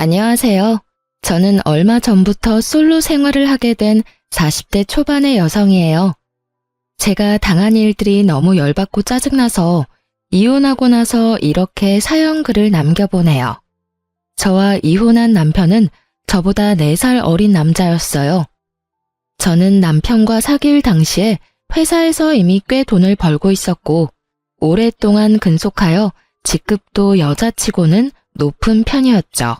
안녕하세요. 저는 얼마 전부터 솔로 생활을 하게 된 40대 초반의 여성이에요. 제가 당한 일들이 너무 열받고 짜증나서 이혼하고 나서 이렇게 사연글을 남겨보네요. 저와 이혼한 남편은 저보다 4살 어린 남자였어요. 저는 남편과 사귈 당시에 회사에서 이미 꽤 돈을 벌고 있었고 오랫동안 근속하여 직급도 여자치고는 높은 편이었죠.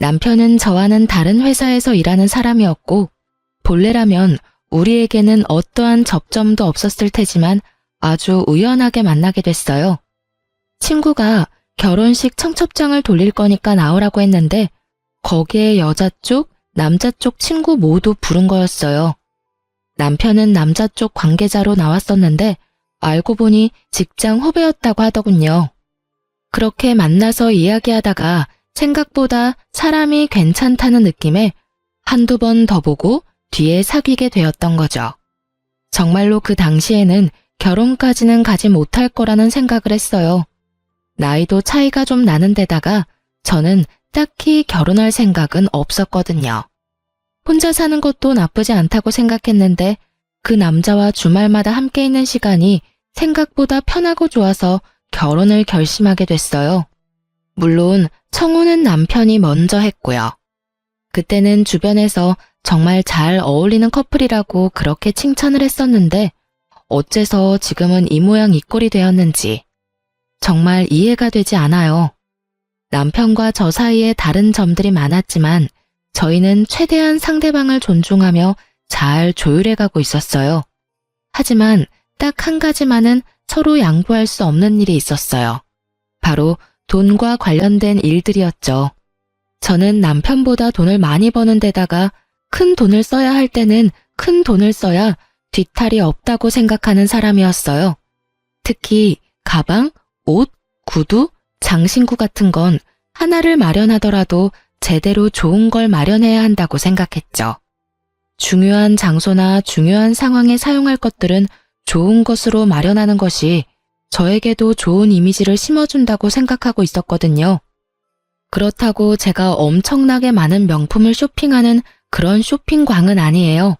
남편은 저와는 다른 회사에서 일하는 사람이었고 본래라면 우리에게는 어떠한 접점도 없었을 테지만 아주 우연하게 만나게 됐어요. 친구가 결혼식 청첩장을 돌릴 거니까 나오라고 했는데 거기에 여자 쪽, 남자 쪽 친구 모두 부른 거였어요. 남편은 남자 쪽 관계자로 나왔었는데 알고 보니 직장 후배였다고 하더군요. 그렇게 만나서 이야기하다가 생각보다 사람이 괜찮다는 느낌에 한두 번 더 보고 뒤에 사귀게 되었던 거죠. 정말로 그 당시에는 결혼까지는 가지 못할 거라는 생각을 했어요. 나이도 차이가 좀 나는 데다가 저는 딱히 결혼할 생각은 없었거든요. 혼자 사는 것도 나쁘지 않다고 생각했는데 그 남자와 주말마다 함께 있는 시간이 생각보다 편하고 좋아서 결혼을 결심하게 됐어요. 물론 청혼은 남편이 먼저 했고요. 그때는 주변에서 정말 잘 어울리는 커플이라고 그렇게 칭찬을 했었는데 어째서 지금은 이 모양 이 꼴이 되었는지 정말 이해가 되지 않아요. 남편과 저 사이에 다른 점들이 많았지만 저희는 최대한 상대방을 존중하며 잘 조율해가고 있었어요. 하지만 딱 한 가지만은 서로 양보할 수 없는 일이 있었어요. 바로 돈과 관련된 일들이었죠. 저는 남편보다 돈을 많이 버는 데다가 큰 돈을 써야 할 때는 큰 돈을 써야 뒤탈이 없다고 생각하는 사람이었어요. 특히 가방, 옷, 구두, 장신구 같은 건 하나를 마련하더라도 제대로 좋은 걸 마련해야 한다고 생각했죠. 중요한 장소나 중요한 상황에 사용할 것들은 좋은 것으로 마련하는 것이 저에게도 좋은 이미지를 심어준다고 생각하고 있었거든요. 그렇다고 제가 엄청나게 많은 명품을 쇼핑하는 그런 쇼핑광은 아니에요.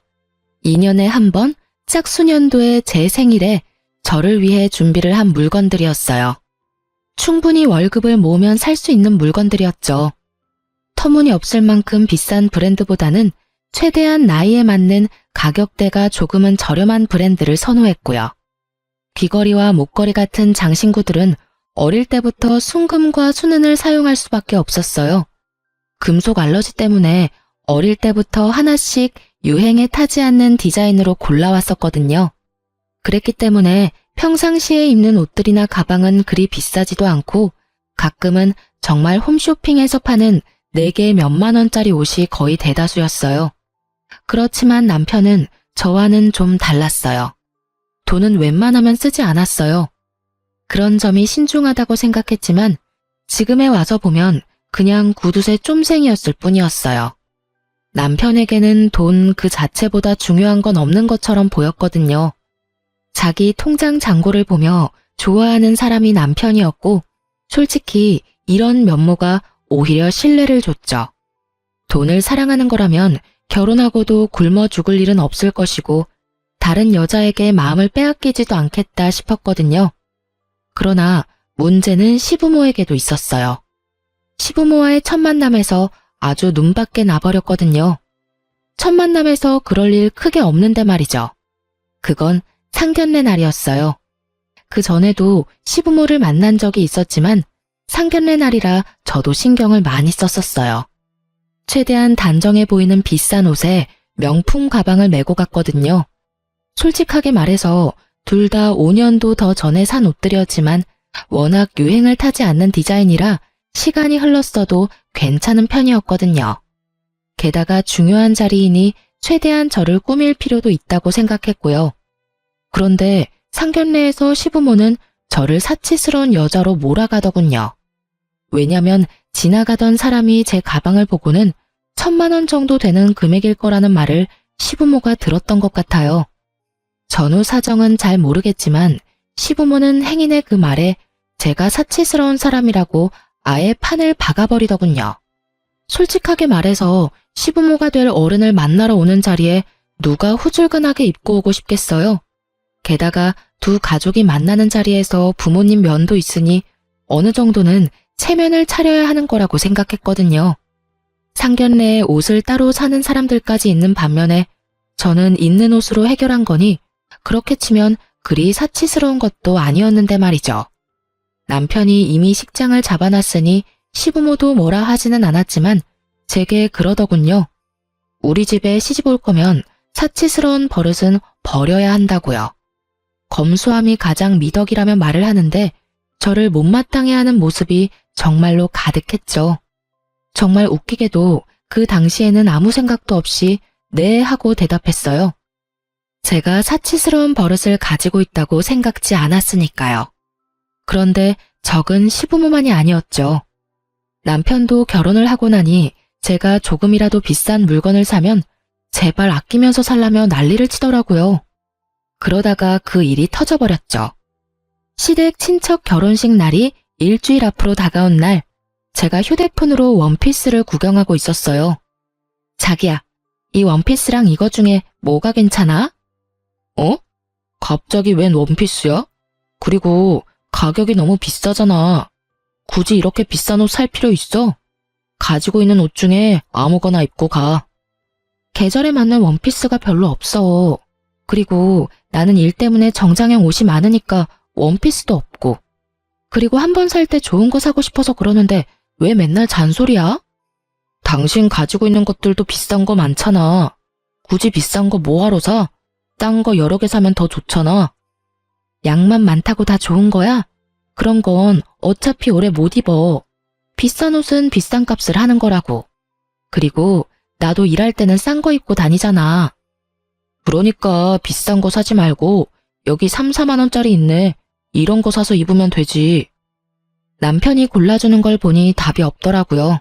2년에 한 번 짝수년도에 제 생일에 저를 위해 준비를 한 물건들이었어요. 충분히 월급을 모으면 살 수 있는 물건들이었죠. 터무니없을 만큼 비싼 브랜드보다는 최대한 나이에 맞는 가격대가 조금은 저렴한 브랜드를 선호했고요. 귀걸이와 목걸이 같은 장신구들은 어릴 때부터 순금과 순은을 사용할 수밖에 없었어요. 금속 알러지 때문에 어릴 때부터 하나씩 유행에 타지 않는 디자인으로 골라왔었거든요. 그랬기 때문에 평상시에 입는 옷들이나 가방은 그리 비싸지도 않고 가끔은 정말 홈쇼핑에서 파는 4개 몇만 원짜리 옷이 거의 대다수였어요. 그렇지만 남편은 저와는 좀 달랐어요. 돈은 웬만하면 쓰지 않았어요. 그런 점이 신중하다고 생각했지만 지금에 와서 보면 그냥 구두쇠 쫌생이었을 뿐이었어요. 남편에게는 돈 그 자체보다 중요한 건 없는 것처럼 보였거든요. 자기 통장 잔고를 보며 좋아하는 사람이 남편이었고 솔직히 이런 면모가 오히려 신뢰를 줬죠. 돈을 사랑하는 거라면 결혼하고도 굶어 죽을 일은 없을 것이고 다른 여자에게 마음을 빼앗기지도 않겠다 싶었거든요. 그러나 문제는 시부모에게도 있었어요. 시부모와의 첫 만남에서 아주 눈밖에 나버렸거든요. 첫 만남에서 그럴 일 크게 없는데 말이죠. 그건 상견례 날이었어요. 그 전에도 시부모를 만난 적이 있었지만 상견례 날이라 저도 신경을 많이 썼었어요. 최대한 단정해 보이는 비싼 옷에 명품 가방을 메고 갔거든요. 솔직하게 말해서 둘 다 5년도 더 전에 산 옷들이었지만 워낙 유행을 타지 않는 디자인이라 시간이 흘렀어도 괜찮은 편이었거든요. 게다가 중요한 자리이니 최대한 저를 꾸밀 필요도 있다고 생각했고요. 그런데 상견례에서 시부모는 저를 사치스러운 여자로 몰아가더군요. 왜냐면 지나가던 사람이 제 가방을 보고는 1,000만 원 정도 되는 금액일 거라는 말을 시부모가 들었던 것 같아요. 전후 사정은 잘 모르겠지만 시부모는 행인의 그 말에 제가 사치스러운 사람이라고 아예 판을 박아버리더군요. 솔직하게 말해서 시부모가 될 어른을 만나러 오는 자리에 누가 후줄근하게 입고 오고 싶겠어요? 게다가 두 가족이 만나는 자리에서 부모님 면도 있으니 어느 정도는 체면을 차려야 하는 거라고 생각했거든요. 상견례에 옷을 따로 사는 사람들까지 있는 반면에 저는 있는 옷으로 해결한 거니 그렇게 치면 그리 사치스러운 것도 아니었는데 말이죠. 남편이 이미 식장을 잡아놨으니 시부모도 뭐라 하지는 않았지만 제게 그러더군요. 우리 집에 시집 올 거면 사치스러운 버릇은 버려야 한다고요. 검소함이 가장 미덕이라며 말을 하는데 저를 못마땅해 하는 모습이 정말로 가득했죠. 정말 웃기게도 그 당시에는 아무 생각도 없이 네 하고 대답했어요. 제가 사치스러운 버릇을 가지고 있다고 생각지 않았으니까요. 그런데 적은 시부모만이 아니었죠. 남편도 결혼을 하고 나니 제가 조금이라도 비싼 물건을 사면 제발 아끼면서 살라며 난리를 치더라고요. 그러다가 그 일이 터져버렸죠. 시댁 친척 결혼식 날이 일주일 앞으로 다가온 날, 제가 휴대폰으로 원피스를 구경하고 있었어요. 자기야, 이 원피스랑 이거 중에 뭐가 괜찮아? 어? 갑자기 웬 원피스야? 그리고 가격이 너무 비싸잖아. 굳이 이렇게 비싼 옷 살 필요 있어? 가지고 있는 옷 중에 아무거나 입고 가. 계절에 맞는 원피스가 별로 없어. 그리고 나는 일 때문에 정장형 옷이 많으니까 원피스도 없고. 그리고 한 번 살 때 좋은 거 사고 싶어서 그러는데 왜 맨날 잔소리야? 당신 가지고 있는 것들도 비싼 거 많잖아. 굳이 비싼 거 뭐하러 사? 딴 거 여러 개 사면 더 좋잖아. 양만 많다고 다 좋은 거야? 그런 건 어차피 오래 못 입어. 비싼 옷은 비싼 값을 하는 거라고. 그리고 나도 일할 때는 싼 거 입고 다니잖아. 그러니까 비싼 거 사지 말고 여기 3, 4만 원짜리 있네. 이런 거 사서 입으면 되지. 남편이 골라주는 걸 보니 답이 없더라고요.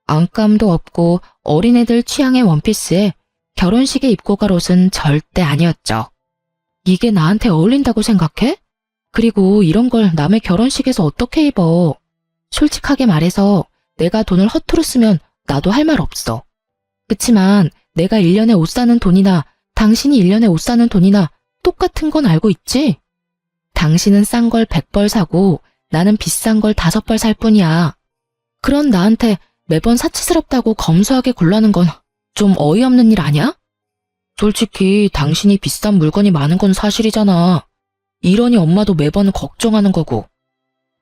안감도 없고 어린애들 취향의 원피스에 결혼식에 입고 갈 옷은 절대 아니었죠. 이게 나한테 어울린다고 생각해? 그리고 이런 걸 남의 결혼식에서 어떻게 입어? 솔직하게 말해서 내가 돈을 허투루 쓰면 나도 할 말 없어. 그치만 내가 1년에 옷 사는 돈이나 당신이 1년에 옷 사는 돈이나 똑같은 건 알고 있지? 당신은 싼 걸 100벌 사고 나는 비싼 걸 5벌 살 뿐이야. 그런 나한테 매번 사치스럽다고 검소하게 굴라는 건 좀 어이없는 일 아니야? 솔직히 당신이 비싼 물건이 많은 건 사실이잖아. 이러니 엄마도 매번 걱정하는 거고.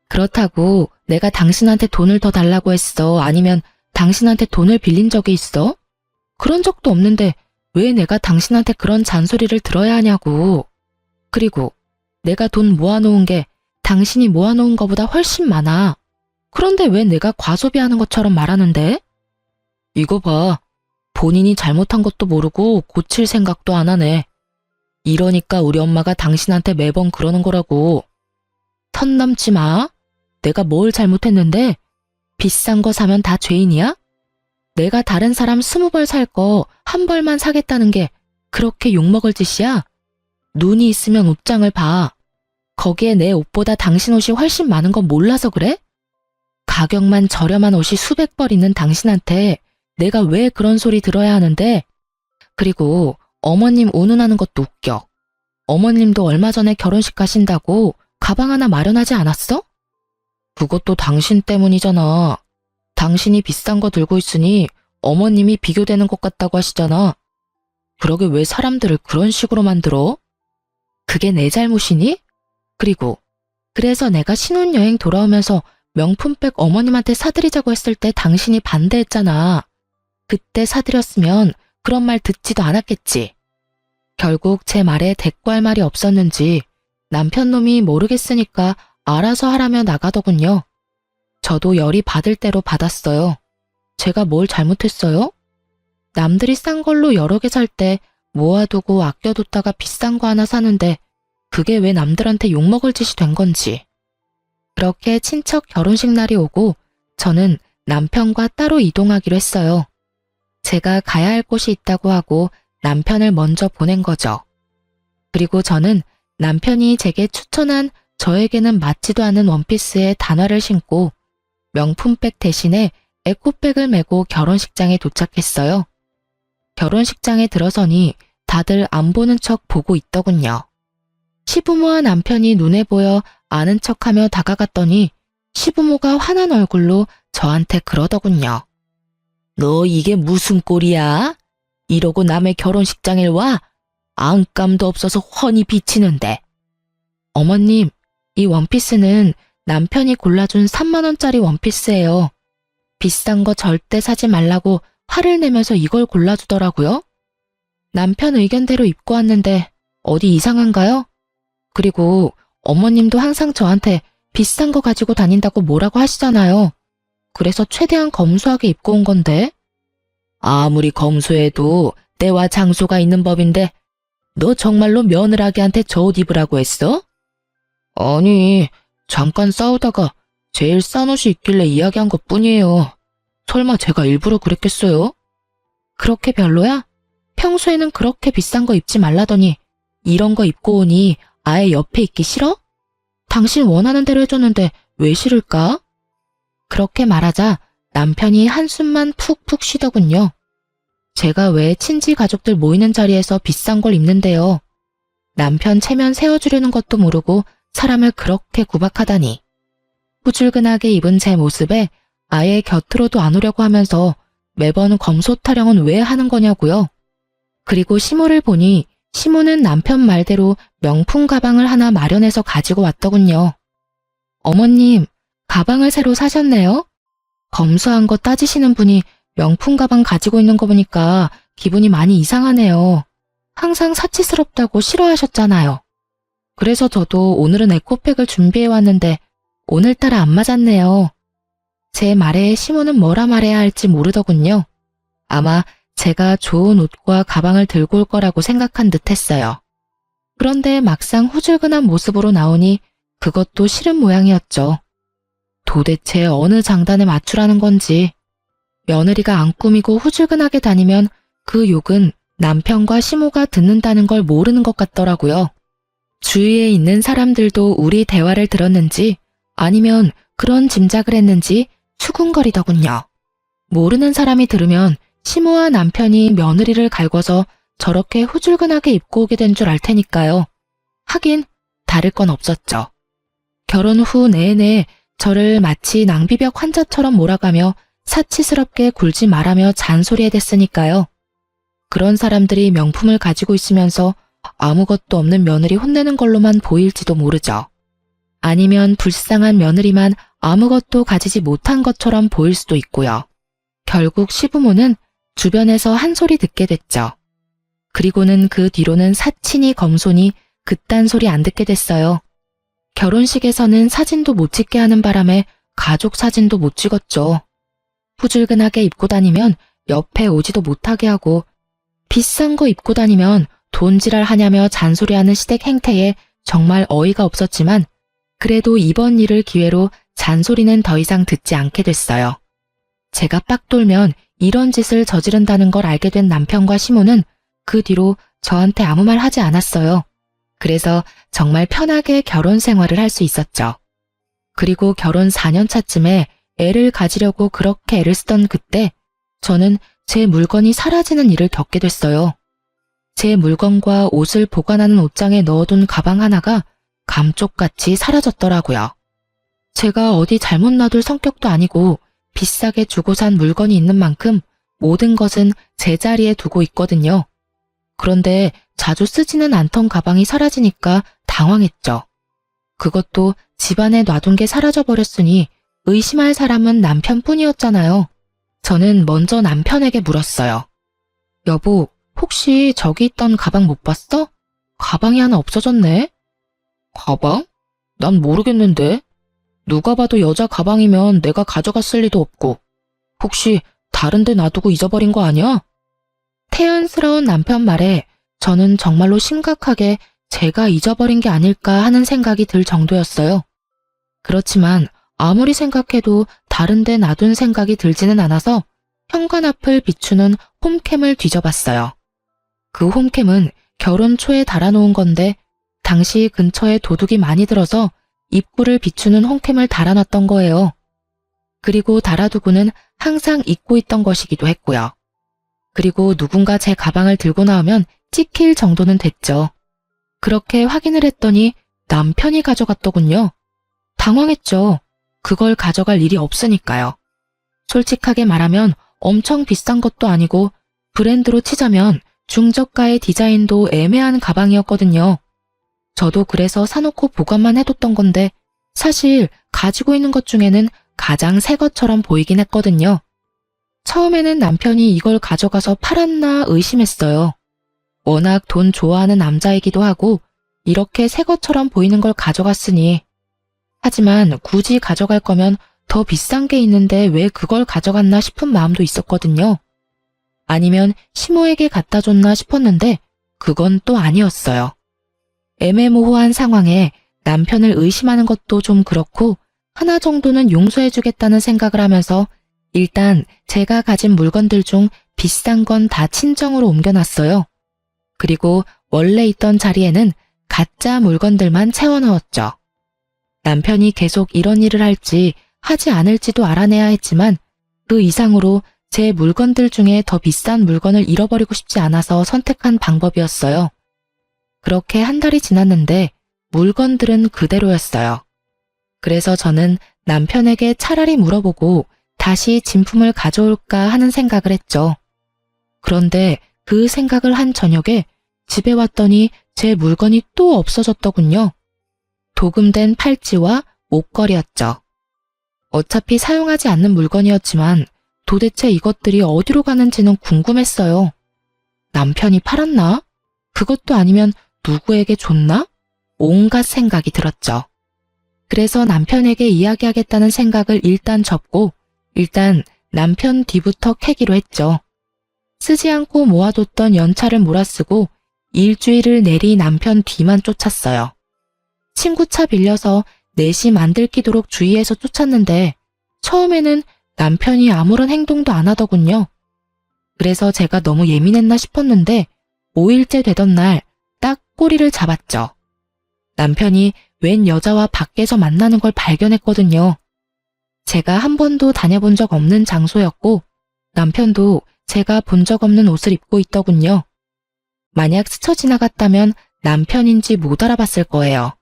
그렇다고 내가 당신한테 돈을 더 달라고 했어? 아니면 당신한테 돈을 빌린 적이 있어? 그런 적도 없는데 왜 내가 당신한테 그런 잔소리를 들어야 하냐고. 그리고 내가 돈 모아놓은 게 당신이 모아놓은 거보다 훨씬 많아. 그런데 왜 내가 과소비하는 것처럼 말하는데? 이거 봐. 본인이 잘못한 것도 모르고 고칠 생각도 안 하네. 이러니까 우리 엄마가 당신한테 매번 그러는 거라고. 선 넘지 마. 내가 뭘 잘못했는데? 비싼 거 사면 다 죄인이야? 내가 다른 사람 20벌 살 거 한 벌만 사겠다는 게 그렇게 욕먹을 짓이야? 눈이 있으면 옷장을 봐. 거기에 내 옷보다 당신 옷이 훨씬 많은 건 몰라서 그래? 가격만 저렴한 옷이 수백 벌 있는 당신한테 내가 왜 그런 소리 들어야 하는데? 그리고 어머님 운운하는 것도 웃겨. 어머님도 얼마 전에 결혼식 가신다고 가방 하나 마련하지 않았어? 그것도 당신 때문이잖아. 당신이 비싼 거 들고 있으니 어머님이 비교되는 것 같다고 하시잖아. 그러게 왜 사람들을 그런 식으로 만들어? 그게 내 잘못이니? 그리고 그래서 내가 신혼여행 돌아오면서 명품백 어머님한테 사드리자고 했을 때 당신이 반대했잖아. 그때 사드렸으면 그런 말 듣지도 않았겠지. 결국 제 말에 대꾸할 말이 없었는지 남편 놈이 모르겠으니까 알아서 하라며 나가더군요. 저도 열이 받을 대로 받았어요. 제가 뭘 잘못했어요? 남들이 싼 걸로 여러 개 살 때 모아두고 아껴뒀다가 비싼 거 하나 사는데 그게 왜 남들한테 욕먹을 짓이 된 건지. 그렇게 친척 결혼식 날이 오고 저는 남편과 따로 이동하기로 했어요. 제가 가야 할 곳이 있다고 하고 남편을 먼저 보낸 거죠. 그리고 저는 남편이 제게 추천한 저에게는 맞지도 않은 원피스에 단화를 신고 명품백 대신에 에코백을 메고 결혼식장에 도착했어요. 결혼식장에 들어서니 다들 안 보는 척 보고 있더군요. 시부모와 남편이 눈에 보여 아는 척하며 다가갔더니 시부모가 화난 얼굴로 저한테 그러더군요. 너 이게 무슨 꼴이야? 이러고 남의 결혼식장에 와? 안감도 없어서 훤히 비치는데. 어머님, 이 원피스는 남편이 골라준 3만 원짜리 원피스예요. 비싼 거 절대 사지 말라고 화를 내면서 이걸 골라주더라고요. 남편 의견대로 입고 왔는데 어디 이상한가요? 그리고 어머님도 항상 저한테 비싼 거 가지고 다닌다고 뭐라고 하시잖아요. 그래서 최대한 검소하게 입고 온 건데. 아무리 검소해도 때와 장소가 있는 법인데 너 정말로 며느라기한테 저 옷 입으라고 했어? 아니, 잠깐 싸우다가 제일 싼 옷이 있길래 이야기한 것뿐이에요. 설마 제가 일부러 그랬겠어요? 그렇게 별로야? 평소에는 그렇게 비싼 거 입지 말라더니 이런 거 입고 오니 아예 옆에 있기 싫어? 당신 원하는 대로 해줬는데 왜 싫을까? 그렇게 말하자 남편이 한숨만 푹푹 쉬더군요. 제가 왜 친지 가족들 모이는 자리에서 비싼 걸 입는데요. 남편 체면 세워주려는 것도 모르고 사람을 그렇게 구박하다니. 후줄근하게 입은 제 모습에 아예 곁으로도 안 오려고 하면서 매번 검소 타령은 왜 하는 거냐고요. 그리고 시모를 보니 시모는 남편 말대로 명품 가방을 하나 마련해서 가지고 왔더군요. 어머님, 가방을 새로 사셨네요? 검소한 거 따지시는 분이 명품 가방 가지고 있는 거 보니까 기분이 많이 이상하네요. 항상 사치스럽다고 싫어하셨잖아요. 그래서 저도 오늘은 에코백을 준비해 왔는데 오늘따라 안 맞았네요. 제 말에 시모는 뭐라 말해야 할지 모르더군요. 아마 제가 좋은 옷과 가방을 들고 올 거라고 생각한 듯 했어요. 그런데 막상 후줄근한 모습으로 나오니 그것도 싫은 모양이었죠. 도대체 어느 장단에 맞추라는 건지. 며느리가 안 꾸미고 후줄근하게 다니면 그 욕은 남편과 시모가 듣는다는 걸 모르는 것 같더라고요. 주위에 있는 사람들도 우리 대화를 들었는지 아니면 그런 짐작을 했는지 수군거리더군요. 모르는 사람이 들으면 시모와 남편이 며느리를 갈궈서 저렇게 후줄근하게 입고 오게 된 줄 알 테니까요. 하긴 다를 건 없었죠. 결혼 후 내내 저를 마치 낭비벽 환자처럼 몰아가며 사치스럽게 굴지 말라며 잔소리해댔으니까요. 그런 사람들이 명품을 가지고 있으면서 아무것도 없는 며느리 혼내는 걸로만 보일지도 모르죠. 아니면 불쌍한 며느리만 아무것도 가지지 못한 것처럼 보일 수도 있고요. 결국 시부모는 주변에서 한 소리 듣게 됐죠. 그리고는 그 뒤로는 사치니 검소니 그딴 소리 안 듣게 됐어요. 결혼식에서는 사진도 못 찍게 하는 바람에 가족 사진도 못 찍었죠. 후줄근하게 입고 다니면 옆에 오지도 못하게 하고 비싼 거 입고 다니면 돈지랄 하냐며 잔소리하는 시댁 행태에 정말 어이가 없었지만 그래도 이번 일을 기회로 잔소리는 더 이상 듣지 않게 됐어요. 제가 빡 돌면 이런 짓을 저지른다는 걸 알게 된 남편과 시모는 그 뒤로 저한테 아무 말 하지 않았어요. 그래서 정말 편하게 결혼 생활을 할 수 있었죠. 그리고 결혼 4년 차쯤에 애를 가지려고 그렇게 애를 쓰던 그때 저는 제 물건이 사라지는 일을 겪게 됐어요. 제 물건과 옷을 보관하는 옷장에 넣어둔 가방 하나가 감쪽같이 사라졌더라고요. 제가 어디 잘못 놔둘 성격도 아니고 비싸게 주고 산 물건이 있는 만큼 모든 것은 제자리에 두고 있거든요. 그런데 자주 쓰지는 않던 가방이 사라지니까 당황했죠. 그것도 집안에 놔둔 게 사라져버렸으니 의심할 사람은 남편뿐이었잖아요. 저는 먼저 남편에게 물었어요. 여보, 혹시 저기 있던 가방 못 봤어? 가방이 하나 없어졌네? 가방? 난 모르겠는데. 누가 봐도 여자 가방이면 내가 가져갔을 리도 없고. 혹시 다른 데 놔두고 잊어버린 거 아니야? 태연스러운 남편 말에 저는 정말로 심각하게 제가 잊어버린 게 아닐까 하는 생각이 들 정도였어요. 그렇지만 아무리 생각해도 다른 데 놔둔 생각이 들지는 않아서 현관 앞을 비추는 홈캠을 뒤져봤어요. 그 홈캠은 결혼 초에 달아놓은 건데 당시 근처에 도둑이 많이 들어서 입구를 비추는 홈캠을 달아놨던 거예요. 그리고 달아두고는 항상 잊고 있던 것이기도 했고요. 그리고 누군가 제 가방을 들고 나오면 찍힐 정도는 됐죠. 그렇게 확인을 했더니 남편이 가져갔더군요. 당황했죠. 그걸 가져갈 일이 없으니까요. 솔직하게 말하면 엄청 비싼 것도 아니고 브랜드로 치자면 중저가의 디자인도 애매한 가방이었거든요. 저도 그래서 사놓고 보관만 해뒀던 건데 사실 가지고 있는 것 중에는 가장 새 것처럼 보이긴 했거든요. 처음에는 남편이 이걸 가져가서 팔았나 의심했어요. 워낙 돈 좋아하는 남자이기도 하고 이렇게 새 것처럼 보이는 걸 가져갔으니. 하지만 굳이 가져갈 거면 더 비싼 게 있는데 왜 그걸 가져갔나 싶은 마음도 있었거든요. 아니면 시모에게 갖다 줬나 싶었는데 그건 또 아니었어요. 애매모호한 상황에 남편을 의심하는 것도 좀 그렇고 하나 정도는 용서해주겠다는 생각을 하면서 일단 제가 가진 물건들 중 비싼 건 다 친정으로 옮겨놨어요. 그리고 원래 있던 자리에는 가짜 물건들만 채워 넣었죠. 남편이 계속 이런 일을 할지 하지 않을지도 알아내야 했지만 그 이상으로 제 물건들 중에 더 비싼 물건을 잃어버리고 싶지 않아서 선택한 방법이었어요. 그렇게 한 달이 지났는데 물건들은 그대로였어요. 그래서 저는 남편에게 차라리 물어보고 다시 진품을 가져올까 하는 생각을 했죠. 그런데 그 생각을 한 저녁에 집에 왔더니 제 물건이 또 없어졌더군요. 도금된 팔찌와 목걸이였죠. 어차피 사용하지 않는 물건이었지만 도대체 이것들이 어디로 가는지는 궁금했어요. 남편이 팔았나? 그것도 아니면 누구에게 줬나? 온갖 생각이 들었죠. 그래서 남편에게 이야기하겠다는 생각을 일단 접고 일단 남편 뒤부터 캐기로 했죠. 쓰지 않고 모아뒀던 연차를 몰아쓰고 일주일을 내리 남편 뒤만 쫓았어요. 친구 차 빌려서 내심 안 들키도록 주의해서 쫓았는데 처음에는 남편이 아무런 행동도 안 하더군요. 그래서 제가 너무 예민했나 싶었는데 5일째 되던 날 딱 꼬리를 잡았죠. 남편이 웬 여자와 밖에서 만나는 걸 발견했거든요. 제가 한 번도 다녀본 적 없는 장소였고 남편도 제가 본 적 없는 옷을 입고 있더군요. 만약 스쳐 지나갔다면 남편인지 못 알아봤을 거예요.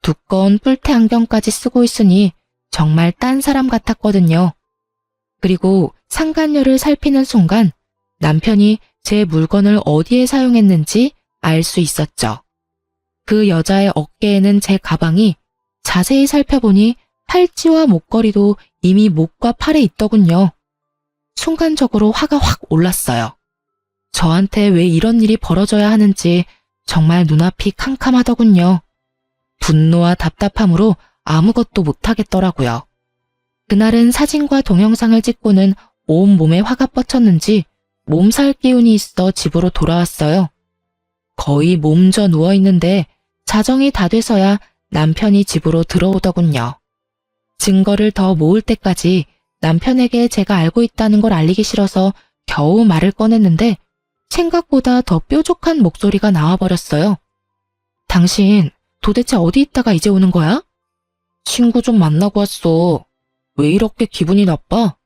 두꺼운 뿔테 안경까지 쓰고 있으니 정말 딴 사람 같았거든요. 그리고 상간녀를 살피는 순간 남편이 제 물건을 어디에 사용했는지 알 수 있었죠. 그 여자의 어깨에는 제 가방이 자세히 살펴보니 팔찌와 목걸이도 이미 목과 팔에 있더군요. 순간적으로 화가 확 올랐어요. 저한테 왜 이런 일이 벌어져야 하는지 정말 눈앞이 캄캄하더군요. 분노와 답답함으로 아무것도 못하겠더라고요. 그날은 사진과 동영상을 찍고는 온몸에 화가 뻗쳤는지 몸살 기운이 있어 집으로 돌아왔어요. 거의 몸져 누워있는데 자정이 다 돼서야 남편이 집으로 들어오더군요. 증거를 더 모을 때까지 남편에게 제가 알고 있다는 걸 알리기 싫어서 겨우 말을 꺼냈는데 생각보다 더 뾰족한 목소리가 나와버렸어요. 당신 도대체 어디 있다가 이제 오는 거야? 친구 좀 만나고 왔어. 왜 이렇게 기분이 나빠?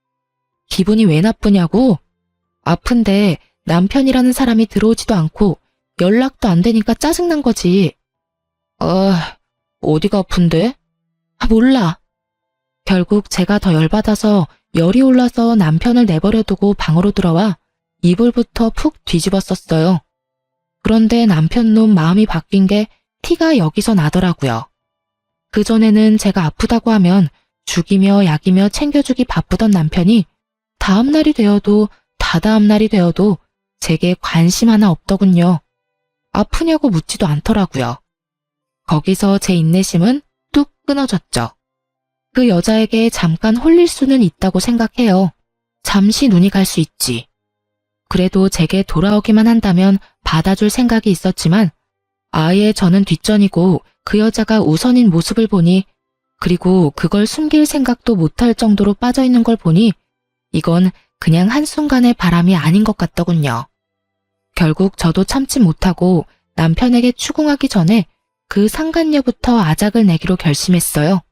기분이 왜 나쁘냐고? 아픈데 남편이라는 사람이 들어오지도 않고 연락도 안 되니까 짜증난 거지. 어디가 아픈데? 몰라. 결국 제가 더 열받아서 열이 올라서 남편을 내버려두고 방으로 들어와 이불부터 푹 뒤집었었어요. 그런데 남편 놈 마음이 바뀐 게 티가 여기서 나더라고요. 그전에는 제가 아프다고 하면 죽이며 약이며 챙겨주기 바쁘던 남편이 다음 날이 되어도 다다음 날이 되어도 제게 관심 하나 없더군요. 아프냐고 묻지도 않더라고요. 거기서 제 인내심은 뚝 끊어졌죠. 그 여자에게 잠깐 홀릴 수는 있다고 생각해요. 잠시 눈이 갈 수 있지. 그래도 제게 돌아오기만 한다면 받아줄 생각이 있었지만 아예 저는 뒷전이고 그 여자가 우선인 모습을 보니 그리고 그걸 숨길 생각도 못할 정도로 빠져있는 걸 보니 이건 그냥 한순간의 바람이 아닌 것 같더군요. 결국 저도 참지 못하고 남편에게 추궁하기 전에 그 상간녀부터 아작을 내기로 결심했어요.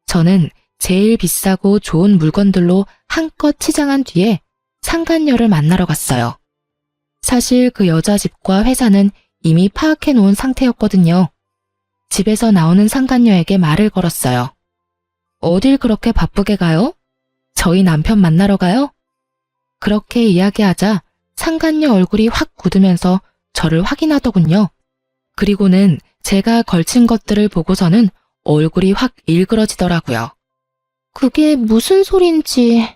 저는 제일 비싸고 좋은 물건들로 한껏 치장한 뒤에 상간녀를 만나러 갔어요. 사실 그 여자 집과 회사는 이미 파악해 놓은 상태였거든요. 집에서 나오는 상간녀에게 말을 걸었어요. 어딜 그렇게 바쁘게 가요? 저희 남편 만나러 가요? 그렇게 이야기하자 상간녀 얼굴이 확 굳으면서 저를 확인하더군요. 그리고는 제가 걸친 것들을 보고서는 얼굴이 확 일그러지더라고요. 그게 무슨 소린지...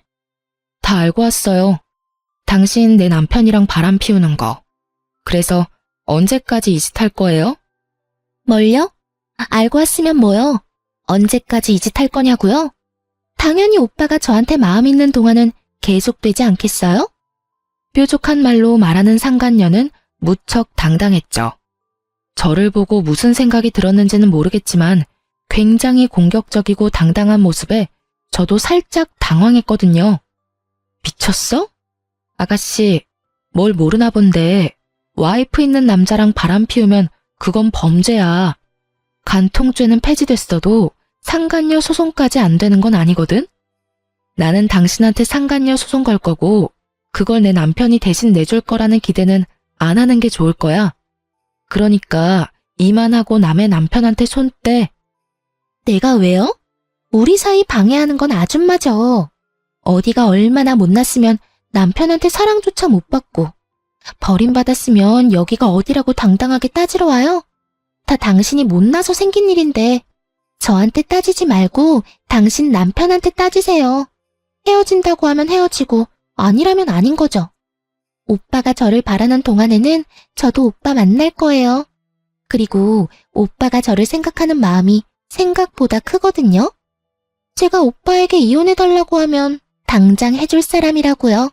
다 알고 왔어요. 당신 내 남편이랑 바람 피우는 거. 그래서 언제까지 이 짓 할 거예요? 뭘요? 알고 왔으면 뭐요? 언제까지 이 짓 할 거냐고요? 당연히 오빠가 저한테 마음 있는 동안은 계속되지 않겠어요? 뾰족한 말로 말하는 상간녀는 무척 당당했죠. 저를 보고 무슨 생각이 들었는지는 모르겠지만 굉장히 공격적이고 당당한 모습에 저도 살짝 당황했거든요. 미쳤어? 아가씨, 뭘 모르나 본데 와이프 있는 남자랑 바람 피우면 그건 범죄야. 간통죄는 폐지됐어도 상간녀 소송까지 안 되는 건 아니거든? 나는 당신한테 상간녀 소송 걸 거고 그걸 내 남편이 대신 내줄 거라는 기대는 안 하는 게 좋을 거야. 그러니까 이만하고 남의 남편한테 손 떼. 내가 왜요? 우리 사이 방해하는 건 아줌마죠. 어디가 얼마나 못났으면 남편한테 사랑조차 못 받고 버림받았으면 여기가 어디라고 당당하게 따지러 와요? 다 당신이 못나서 생긴 일인데 저한테 따지지 말고 당신 남편한테 따지세요. 헤어진다고 하면 헤어지고 아니라면 아닌 거죠. 오빠가 저를 바라는 동안에는 저도 오빠 만날 거예요. 그리고 오빠가 저를 생각하는 마음이 생각보다 크거든요. 제가 오빠에게 이혼해달라고 하면 당장 해줄 사람이라고요.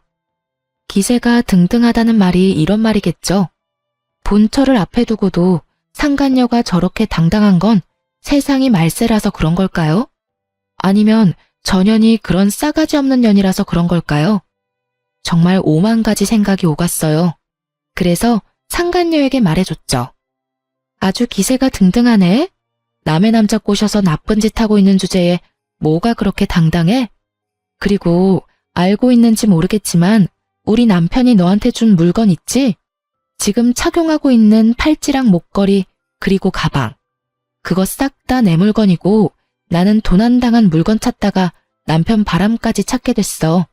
기세가 등등하다는 말이 이런 말이겠죠. 본처를 앞에 두고도 상간녀가 저렇게 당당한 건 세상이 말세라서 그런 걸까요? 아니면 전현이 그런 싸가지 없는 년이라서 그런 걸까요? 정말 오만 가지 생각이 오갔어요. 그래서 상간녀에게 말해줬죠. 아주 기세가 등등하네. 남의 남자 꼬셔서 나쁜 짓 하고 있는 주제에 뭐가 그렇게 당당해? 그리고 알고 있는지 모르겠지만 우리 남편이 너한테 준 물건 있지? 지금 착용하고 있는 팔찌랑 목걸이 그리고 가방. 그거 싹 다 내 물건이고 나는 도난당한 물건 찾다가 남편 바람까지 찾게 됐어.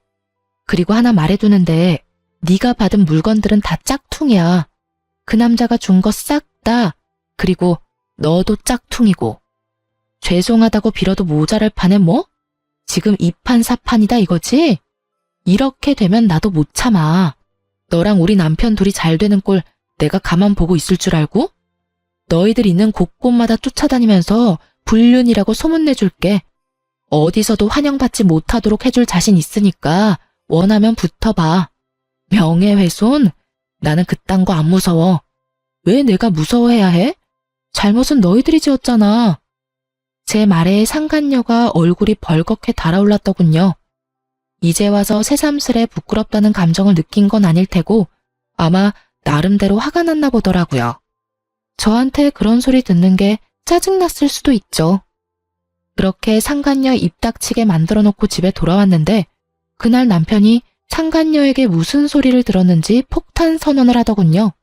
그리고 하나 말해두는데 네가 받은 물건들은 다 짝퉁이야. 그 남자가 준 거 싹 다. 그리고 너도 짝퉁이고. 죄송하다고 빌어도 모자랄 판에 뭐? 지금 이판사판이다 이거지? 이렇게 되면 나도 못 참아. 너랑 우리 남편 둘이 잘 되는 꼴 내가 가만 보고 있을 줄 알고? 너희들 있는 곳곳마다 쫓아다니면서 불륜이라고 소문내줄게. 어디서도 환영받지 못하도록 해줄 자신 있으니까 원하면 붙어봐. 명예훼손? 나는 그딴 거 안 무서워. 왜 내가 무서워해야 해? 잘못은 너희들이 지었잖아. 제 말에 상간녀가 얼굴이 벌겋게 달아올랐더군요. 이제 와서 새삼스레 부끄럽다는 감정을 느낀 건 아닐 테고 아마 나름대로 화가 났나 보더라고요. 저한테 그런 소리 듣는 게 짜증났을 수도 있죠. 그렇게 상간녀 입 닥치게 만들어 놓고 집에 돌아왔는데 그날 남편이 상간녀에게 무슨 소리를 들었는지 폭탄 선언을 하더군요.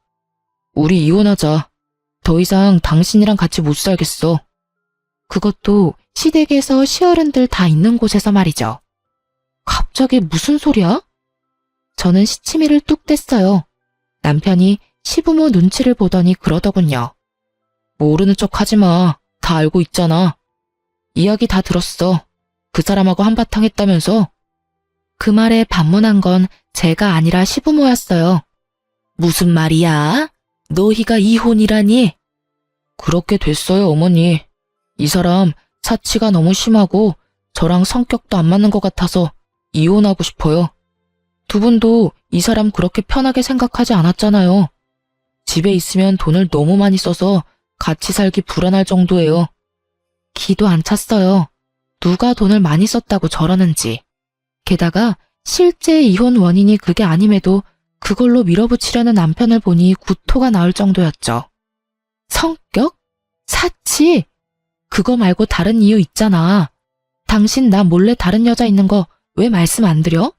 우리 이혼하자. 더 이상 당신이랑 같이 못 살겠어. 그것도 시댁에서 시어른들 다 있는 곳에서 말이죠. 갑자기 무슨 소리야? 저는 시치미를 뚝 뗐어요. 남편이 시부모 눈치를 보더니 그러더군요. 모르는 척 하지 마. 다 알고 있잖아. 이야기 다 들었어. 그 사람하고 한바탕 했다면서? 그 말에 반문한 건 제가 아니라 시부모였어요. 무슨 말이야? 너희가 이혼이라니? 그렇게 됐어요, 어머니. 이 사람 사치가 너무 심하고 저랑 성격도 안 맞는 것 같아서 이혼하고 싶어요. 두 분도 이 사람 그렇게 편하게 생각하지 않았잖아요. 집에 있으면 돈을 너무 많이 써서 같이 살기 불안할 정도예요. 기도 안 찼어요. 누가 돈을 많이 썼다고 저러는지. 게다가 실제 이혼 원인이 그게 아님에도 그걸로 밀어붙이려는 남편을 보니 구토가 나올 정도였죠. 성격? 사치? 그거 말고 다른 이유 있잖아. 당신 나 몰래 다른 여자 있는 거 왜 말씀 안 드려?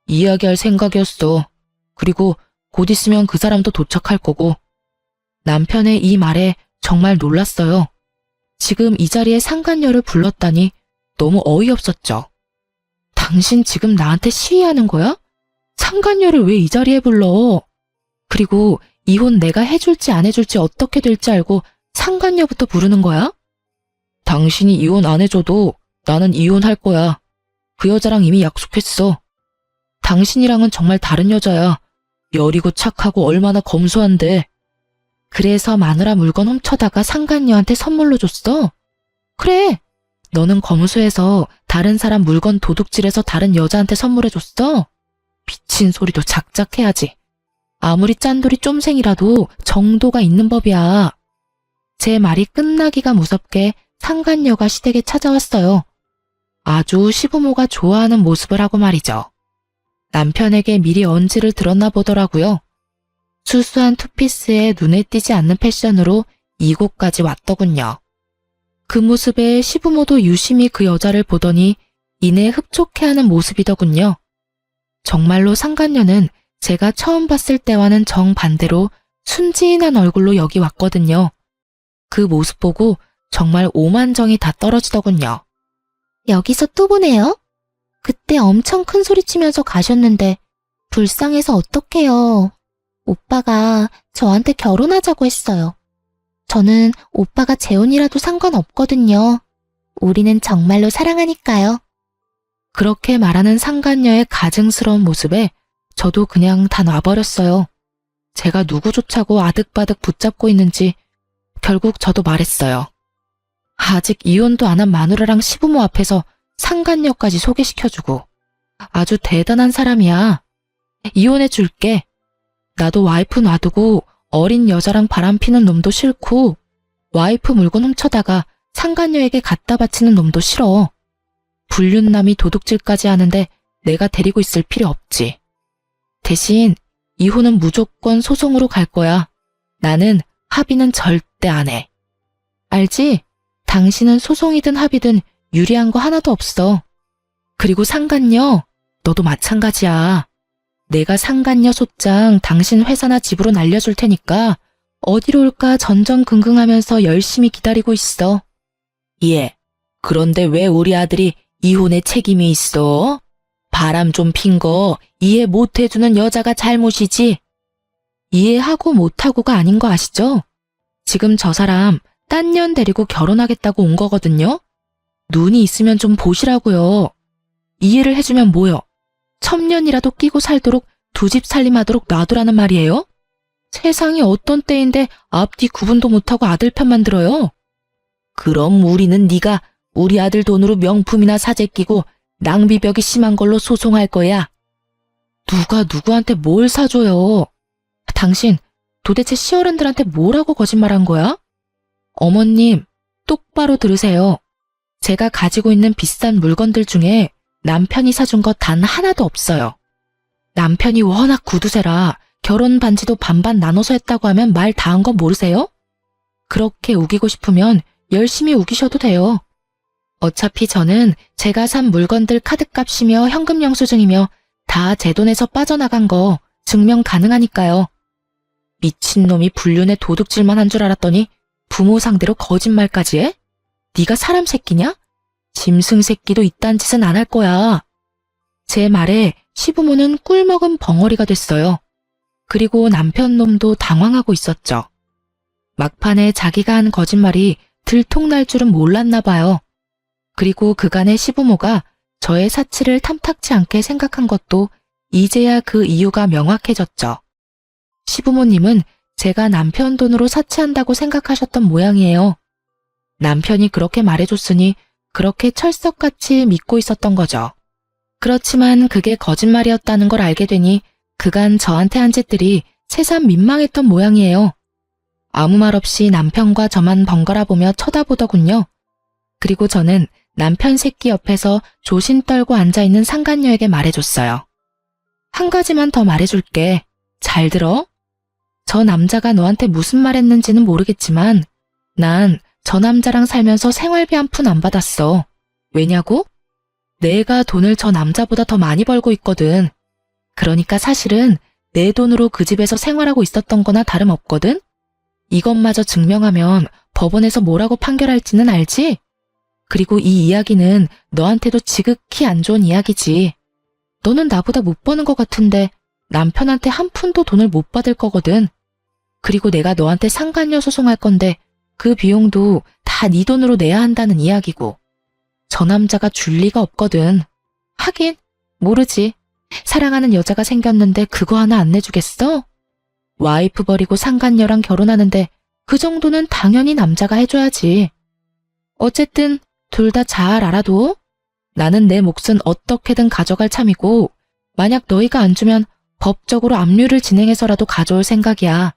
이야기할 생각이었어. 그리고 곧 있으면 그 사람도 도착할 거고. 남편의 이 말에 정말 놀랐어요. 지금 이 자리에 상간녀를 불렀다니 너무 어이없었죠. 당신 지금 나한테 시위하는 거야? 상간녀를 왜 이 자리에 불러? 그리고 이혼 내가 해줄지 안 해줄지 어떻게 될지 알고 상간녀부터 부르는 거야? 당신이 이혼 안 해줘도 나는 이혼할 거야. 그 여자랑 이미 약속했어. 당신이랑은 정말 다른 여자야. 여리고 착하고 얼마나 검소한데. 그래서 마누라 물건 훔쳐다가 상간녀한테 선물로 줬어? 그래. 너는 검소해서 다른 사람 물건 도둑질해서 다른 여자한테 선물해줬어? 미친 소리도 작작 해야지. 아무리 짠돌이 쫌생이라도 정도가 있는 법이야. 제 말이 끝나기가 무섭게 상간녀가 시댁에 찾아왔어요. 아주 시부모가 좋아하는 모습을 하고 말이죠. 남편에게 미리 언지를 들었나 보더라고요. 수수한 투피스에 눈에 띄지 않는 패션으로 이곳까지 왔더군요. 그 모습에 시부모도 유심히 그 여자를 보더니 이내 흡족해하는 모습이더군요. 정말로 상간녀는 제가 처음 봤을 때와는 정반대로 순진한 얼굴로 여기 왔거든요. 그 모습 보고 정말 오만정이 다 떨어지더군요. 여기서 또 보네요? 그때 엄청 큰 소리 치면서 가셨는데 불쌍해서 어떡해요. 오빠가 저한테 결혼하자고 했어요. 저는 오빠가 재혼이라도 상관없거든요. 우리는 정말로 사랑하니까요. 그렇게 말하는 상간녀의 가증스러운 모습에 저도 그냥 다 놔버렸어요. 제가 누구조차고 아득바득 붙잡고 있는지 결국 저도 말했어요. 아직 이혼도 안 한 마누라랑 시부모 앞에서 상간녀까지 소개시켜주고 아주 대단한 사람이야. 이혼해줄게. 나도 와이프 놔두고 어린 여자랑 바람피는 놈도 싫고 와이프 물건 훔쳐다가 상간녀에게 갖다 바치는 놈도 싫어. 불륜남이 도둑질까지 하는데 내가 데리고 있을 필요 없지. 대신 이혼은 무조건 소송으로 갈 거야. 나는 합의는 절대 안 해. 알지? 당신은 소송이든 합의든 유리한 거 하나도 없어. 그리고 상간녀, 너도 마찬가지야. 내가 상간녀 소장 당신 회사나 집으로 날려줄 테니까 어디로 올까 전전긍긍하면서 열심히 기다리고 있어. 예, 그런데 왜 우리 아들이 이혼에 책임이 있어? 바람 좀 핀 거 이해 못 해주는 여자가 잘못이지. 이해하고 못하고가 아닌 거 아시죠? 지금 저 사람 딴 년 데리고 결혼하겠다고 온 거거든요. 눈이 있으면 좀 보시라고요. 이해를 해주면 뭐요? 첩년이라도 끼고 살도록 두 집 살림하도록 놔두라는 말이에요? 세상이 어떤 때인데 앞뒤 구분도 못하고 아들 편만 들어요? 그럼 우리는 네가 우리 아들 돈으로 명품이나 사재 끼고 낭비벽이 심한 걸로 소송할 거야. 누가 누구한테 뭘 사줘요? 당신 도대체 시어른들한테 뭐라고 거짓말한 거야? 어머님, 똑바로 들으세요. 제가 가지고 있는 비싼 물건들 중에 남편이 사준 거 단 하나도 없어요. 남편이 워낙 구두쇠라 결혼 반지도 반반 나눠서 했다고 하면 말 다 한 거 모르세요? 그렇게 우기고 싶으면 열심히 우기셔도 돼요. 어차피 저는 제가 산 물건들 카드값이며 현금 영수증이며 다 제 돈에서 빠져나간 거 증명 가능하니까요. 미친놈이 불륜에 도둑질만 한 줄 알았더니 부모 상대로 거짓말까지 해? 네가 사람 새끼냐? 짐승 새끼도 이딴 짓은 안 할 거야. 제 말에 시부모는 꿀먹은 벙어리가 됐어요. 그리고 남편 놈도 당황하고 있었죠. 막판에 자기가 한 거짓말이 들통날 줄은 몰랐나 봐요. 그리고 그간의 시부모가 저의 사치를 탐탁치 않게 생각한 것도 이제야 그 이유가 명확해졌죠. 시부모님은 제가 남편 돈으로 사치한다고 생각하셨던 모양이에요. 남편이 그렇게 말해줬으니 그렇게 철석같이 믿고 있었던 거죠. 그렇지만 그게 거짓말이었다는 걸 알게 되니 그간 저한테 한 짓들이 새삼 민망했던 모양이에요. 아무 말 없이 남편과 저만 번갈아 보며 쳐다보더군요. 그리고 저는 남편 새끼 옆에서 조신 떨고 앉아있는 상간녀에게 말해줬어요. 한 가지만 더 말해줄게. 잘 들어? 저 남자가 너한테 무슨 말 했는지는 모르겠지만 난 저 남자랑 살면서 생활비 한 푼 안 받았어. 왜냐고? 내가 돈을 저 남자보다 더 많이 벌고 있거든. 그러니까 사실은 내 돈으로 그 집에서 생활하고 있었던 거나 다름없거든? 이것마저 증명하면 법원에서 뭐라고 판결할지는 알지? 그리고 이 이야기는 너한테도 지극히 안 좋은 이야기지. 너는 나보다 못 버는 것 같은데 남편한테 한 푼도 돈을 못 받을 거거든. 그리고 내가 너한테 상간녀 소송할 건데 그 비용도 다 네 돈으로 내야 한다는 이야기고. 저 남자가 줄 리가 없거든. 하긴 모르지. 사랑하는 여자가 생겼는데 그거 하나 안 내주겠어? 와이프 버리고 상간녀랑 결혼하는데 그 정도는 당연히 남자가 해줘야지. 어쨌든 둘 다 잘 알아둬. 나는 내 몫은 어떻게든 가져갈 참이고 만약 너희가 안 주면 법적으로 압류를 진행해서라도 가져올 생각이야.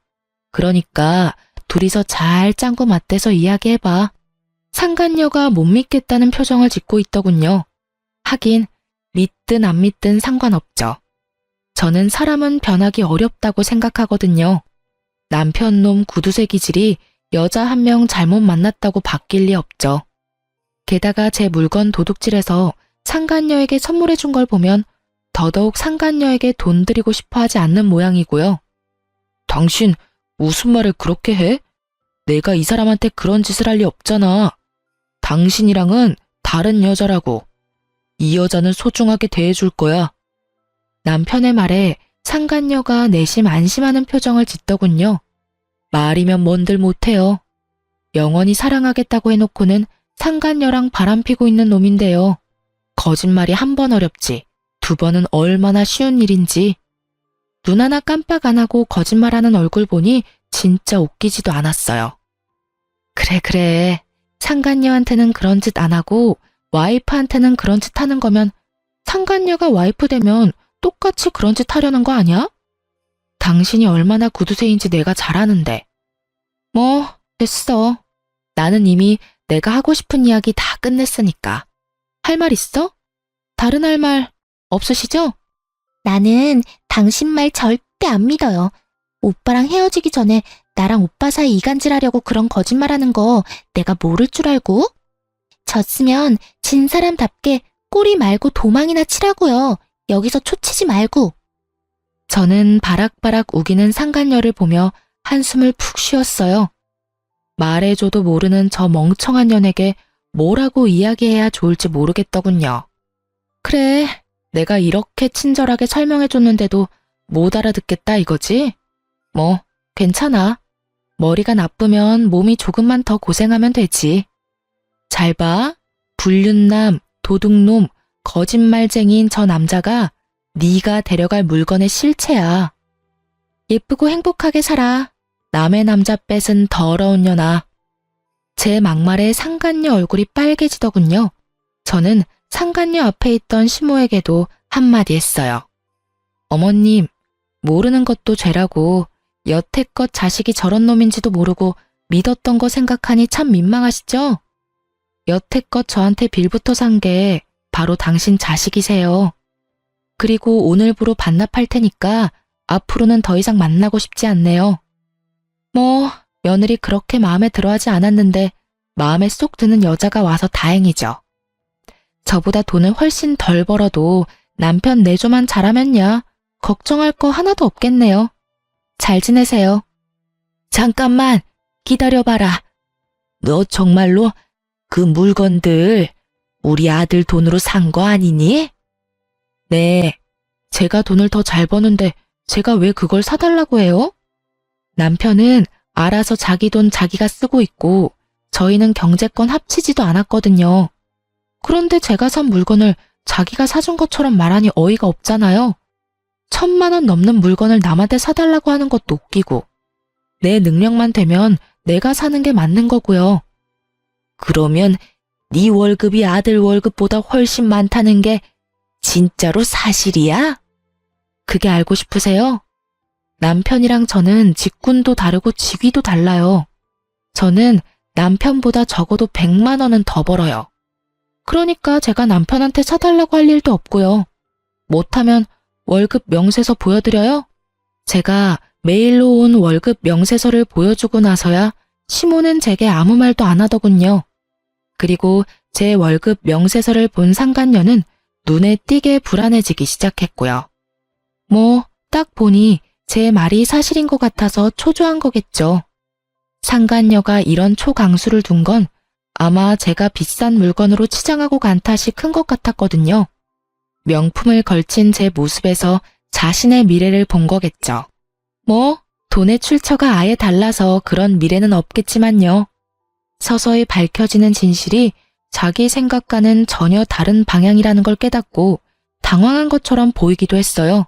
그러니까 둘이서 잘 짱구 맞대서 이야기해봐. 상간녀가 못 믿겠다는 표정을 짓고 있더군요. 하긴 믿든 안 믿든 상관없죠. 저는 사람은 변하기 어렵다고 생각하거든요. 남편 놈 구두쇠 기질이 여자 한 명 잘못 만났다고 바뀔 리 없죠. 게다가 제 물건 도둑질해서 상간녀에게 선물해 준 걸 보면 더더욱 상간녀에게 돈 드리고 싶어 하지 않는 모양이고요. 당신 무슨 말을 그렇게 해? 내가 이 사람한테 그런 짓을 할 리 없잖아. 당신이랑은 다른 여자라고. 이 여자는 소중하게 대해줄 거야. 남편의 말에 상간녀가 내심 안심하는 표정을 짓더군요. 말이면 뭔들 못해요. 영원히 사랑하겠다고 해놓고는 상간녀랑 바람피고 있는 놈인데요. 거짓말이 한 번 어렵지, 두 번은 얼마나 쉬운 일인지. 눈 하나 깜빡 안 하고 거짓말하는 얼굴 보니 진짜 웃기지도 않았어요. 그래. 상간녀한테는 그런 짓 안 하고 와이프한테는 그런 짓 하는 거면 상간녀가 와이프 되면 똑같이 그런 짓 하려는 거 아니야? 당신이 얼마나 구두쇠인지 내가 잘 아는데. 뭐 됐어. 나는 이미 내가 하고 싶은 이야기 다 끝냈으니까. 할 말 있어? 다른 할 말 없으시죠? 나는 당신 말 절대 안 믿어요. 오빠랑 헤어지기 전에 나랑 오빠 사이 이간질하려고 그런 거짓말하는 거 내가 모를 줄 알고? 졌으면 진 사람답게 꼬리 말고 도망이나 치라고요. 여기서 초치지 말고. 저는 바락바락 우기는 상간녀를 보며 한숨을 푹 쉬었어요. 말해줘도 모르는 저 멍청한 년에게 뭐라고 이야기해야 좋을지 모르겠더군요. 그래, 내가 이렇게 친절하게 설명해줬는데도 못 알아듣겠다 이거지? 뭐 괜찮아. 머리가 나쁘면 몸이 조금만 더 고생하면 되지. 잘 봐. 불륜남, 도둑놈, 거짓말쟁이인 저 남자가 네가 데려갈 물건의 실체야. 예쁘고 행복하게 살아. 남의 남자 뺏은 더러운 년아. 제 막말에 상간녀 얼굴이 빨개지더군요. 저는 상간녀 앞에 있던 시모에게도 한마디 했어요. 어머님, 모르는 것도 죄라고 여태껏 자식이 저런 놈인지도 모르고 믿었던 거 생각하니 참 민망하시죠? 여태껏 저한테 빌부터 산 게 바로 당신 자식이세요. 그리고 오늘부로 반납할 테니까 앞으로는 더 이상 만나고 싶지 않네요. 뭐 며느리 그렇게 마음에 들어하지 않았는데 마음에 쏙 드는 여자가 와서 다행이죠. 저보다 돈을 훨씬 덜 벌어도 남편 내조만 잘하면야 걱정할 거 하나도 없겠네요. 잘 지내세요. 잠깐만 기다려봐라. 너 정말로 그 물건들 우리 아들 돈으로 산 거 아니니? 네, 제가 돈을 더 잘 버는데 제가 왜 그걸 사달라고 해요? 남편은 알아서 자기 돈 자기가 쓰고 있고 저희는 경제권 합치지도 않았거든요. 그런데 제가 산 물건을 자기가 사준 것처럼 말하니 어이가 없잖아요. 1,000만 원 넘는 물건을 남한테 사달라고 하는 것도 웃기고 내 능력만 되면 내가 사는 게 맞는 거고요. 그러면 네 월급이 아들 월급보다 훨씬 많다는 게 진짜로 사실이야? 그게 알고 싶으세요? 남편이랑 저는 직군도 다르고 직위도 달라요. 저는 남편보다 적어도 100만 원은 더 벌어요. 그러니까 제가 남편한테 사달라고 할 일도 없고요. 못하면 월급 명세서 보여드려요? 제가 메일로 온 월급 명세서를 보여주고 나서야 시모는 제게 아무 말도 안 하더군요. 그리고 제 월급 명세서를 본 상간녀는 눈에 띄게 불안해지기 시작했고요. 딱 보니 제 말이 사실인 것 같아서 초조한 거겠죠. 상간녀가 이런 초강수를 둔 건 아마 제가 비싼 물건으로 치장하고 간 탓이 큰 것 같았거든요. 명품을 걸친 제 모습에서 자신의 미래를 본 거겠죠. 돈의 출처가 아예 달라서 그런 미래는 없겠지만요. 서서히 밝혀지는 진실이 자기 생각과는 전혀 다른 방향이라는 걸 깨닫고 당황한 것처럼 보이기도 했어요.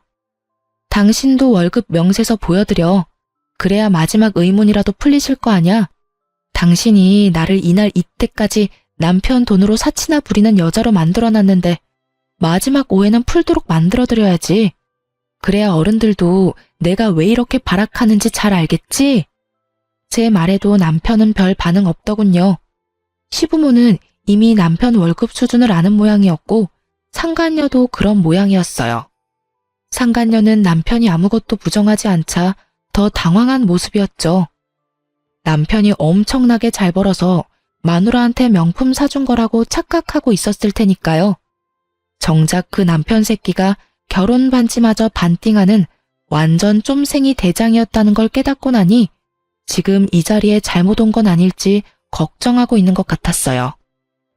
당신도 월급 명세서 보여드려. 그래야 마지막 의문이라도 풀리실 거 아냐? 당신이 나를 이날 이때까지 남편 돈으로 사치나 부리는 여자로 만들어놨는데 마지막 오해는 풀도록 만들어드려야지. 그래야 어른들도 내가 왜 이렇게 발악하는지 잘 알겠지? 제 말에도 남편은 별 반응 없더군요. 시부모는 이미 남편 월급 수준을 아는 모양이었고 상간녀도 그런 모양이었어요. 상간녀는 남편이 아무것도 부정하지 않자 더 당황한 모습이었죠. 남편이 엄청나게 잘 벌어서 마누라한테 명품 사준 거라고 착각하고 있었을 테니까요. 정작 그 남편 새끼가 결혼 반지마저 반띵하는 완전 쫌생이 대장이었다는 걸 깨닫고 나니 지금 이 자리에 잘못 온 건 아닐지 걱정하고 있는 것 같았어요.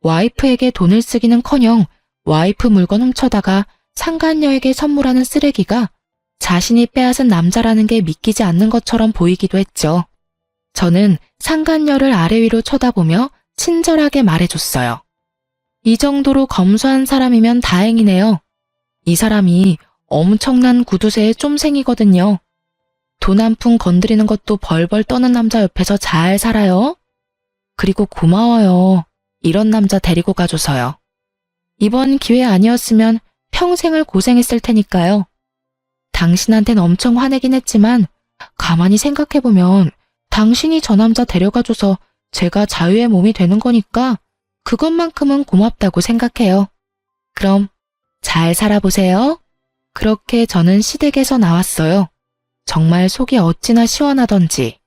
와이프에게 돈을 쓰기는커녕 와이프 물건 훔쳐다가 상간녀에게 선물하는 쓰레기가 자신이 빼앗은 남자라는 게 믿기지 않는 것처럼 보이기도 했죠. 저는 상간녀를 아래 위로 쳐다보며 친절하게 말해줬어요. 이 정도로 검소한 사람이면 다행이네요. 이 사람이 엄청난 구두쇠의 쫌생이거든요. 돈 한 푼 건드리는 것도 벌벌 떠는 남자 옆에서 잘 살아요. 그리고 고마워요. 이런 남자 데리고 가줘서요. 이번 기회 아니었으면 평생을 고생했을 테니까요. 당신한텐 엄청 화내긴 했지만 가만히 생각해보면 당신이 저 남자 데려가줘서 제가 자유의 몸이 되는 거니까 그것만큼은 고맙다고 생각해요. 그럼 잘 살아보세요. 그렇게 저는 시댁에서 나왔어요. 정말 속이 어찌나 시원하던지.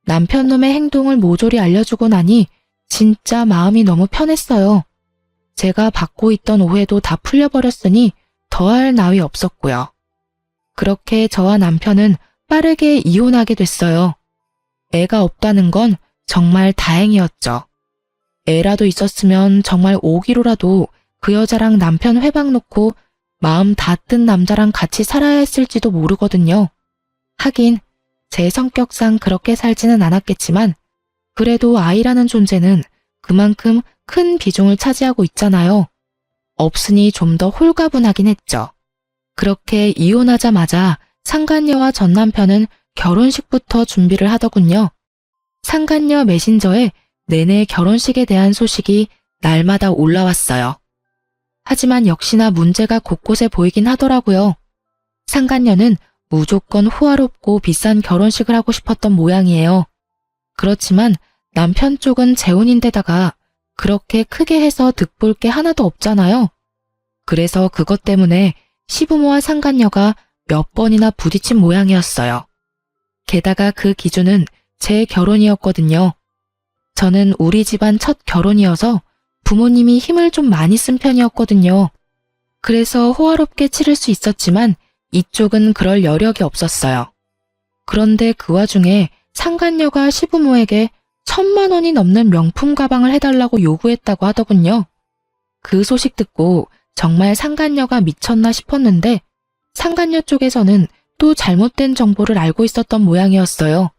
남편 놈의 행동을 모조리 알려주고 나니 진짜 마음이 너무 편했어요. 제가 받고 있던 오해도 다 풀려버렸으니 더할 나위 없었고요. 그렇게 저와 남편은 빠르게 이혼하게 됐어요. 애가 없다는 건 정말 다행이었죠. 애라도 있었으면 정말 5기로라도 그 여자랑 남편 회방 놓고 마음 다 뜬 남자랑 같이 살아야 했을지도 모르거든요. 하긴 제 성격상 그렇게 살지는 않았겠지만 그래도 아이라는 존재는 그만큼 큰 비중을 차지하고 있잖아요. 없으니 좀 더 홀가분하긴 했죠. 그렇게 이혼하자마자 상간녀와 전 남편은 결혼식부터 준비를 하더군요. 상간녀 메신저에 내내 결혼식에 대한 소식이 날마다 올라왔어요. 하지만 역시나 문제가 곳곳에 보이긴 하더라고요. 상간녀는 무조건 호화롭고 비싼 결혼식을 하고 싶었던 모양이에요. 그렇지만 남편 쪽은 재혼인데다가 그렇게 크게 해서 득볼 게 하나도 없잖아요. 그래서 그것 때문에 시부모와 상간녀가 몇 번이나 부딪힌 모양이었어요. 게다가 그 기준은 제 결혼이었거든요. 저는 우리 집안 첫 결혼이어서 부모님이 힘을 좀 많이 쓴 편이었거든요. 그래서 호화롭게 치를 수 있었지만 이쪽은 그럴 여력이 없었어요. 그런데 그 와중에 상간녀가 시부모에게 1,000만 원이 넘는 명품 가방을 해달라고 요구했다고 하더군요. 그 소식 듣고 정말 상간녀가 미쳤나 싶었는데 상간녀 쪽에서는 또 잘못된 정보를 알고 있었던 모양이었어요.